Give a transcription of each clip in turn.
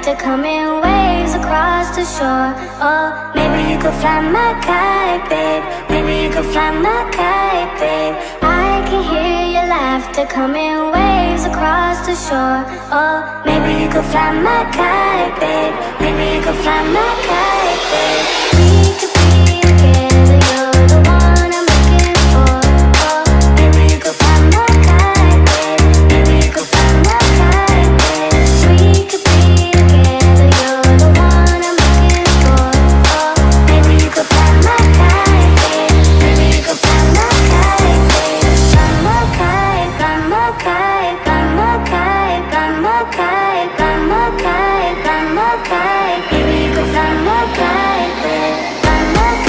to come in waves across the shore. Oh, maybe you could fly my kite, babe. Maybe you could fly my kite, babe. I can hear your laughter come in waves across the shore. Oh, maybe you could fly my kite, babe. Maybe you could fly my kite, babe. We could be together, you're the one I'm looking for. Oh, maybe you could fly my kite, babe. Maybe you could fly my kite, babe. We could be together, you're the one I'm looking for. Oh, maybe you could fly my kite, babe. Maybe you could fly my kite, babe. Fly my kite, fly my kite, fly my kite, fly my kite, fly my kite, fly my kite. Maybe you could fly my kite, babe. Fly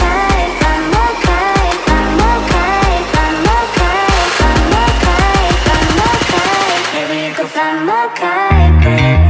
my kite, fly my kite, fly my kite, fly my kite, fly my kite, fly my kite. Maybe you could fly my kite, babe.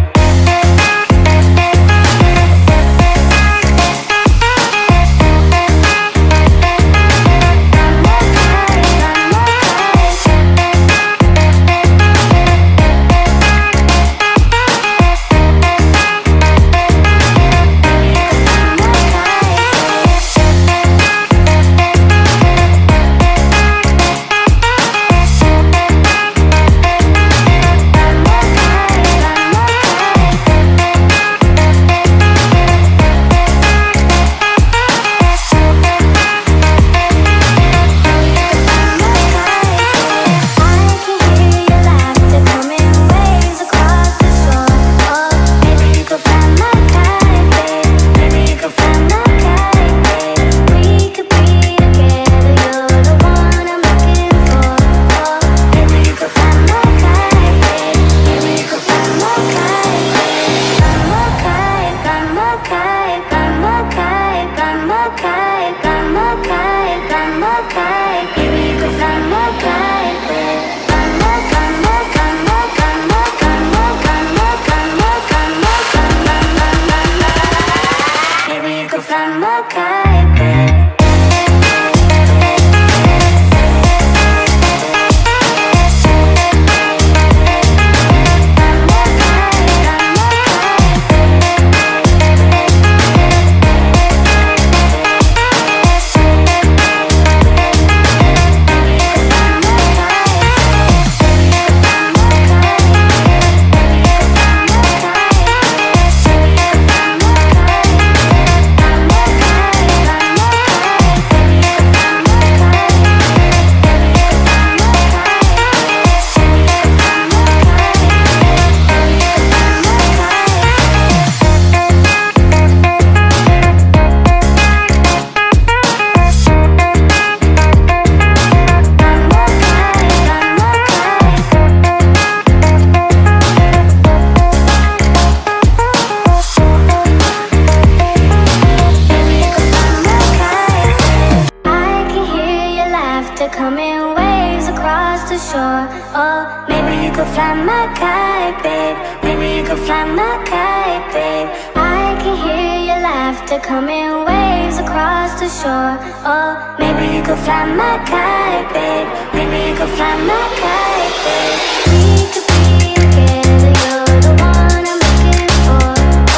Come in waves across the shore. Oh, maybe you could fly my kite, babe. Maybe you could fly my kite, babe. I can hear your laughter come in waves across the shore. Oh, maybe you could fly my kite, babe. Maybe you could fly my kite, babe. We could be together, you're the one I'm looking for.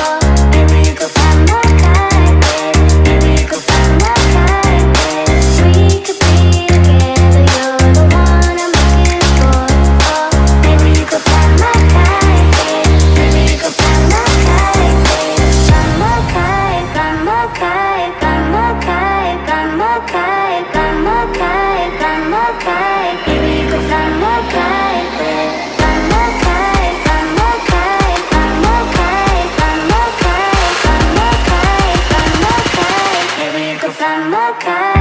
Oh, maybe you could fly my kite, babe. Maybe you could fly my kite, babe. We could be together, you're the one I'm looking for. Oh, maybe you could fly my kite, babe. Maybe you could fly my kite, babe. Fly my kite, fly my kite, fly my kite, fly my kite, fly my kite, fly my kite. Maybe you could fly my kite, babe. Fly my kite, fly my kite, fly my kite, fly my kite, fly my kite, fly my kite. Maybe you could fly my kite.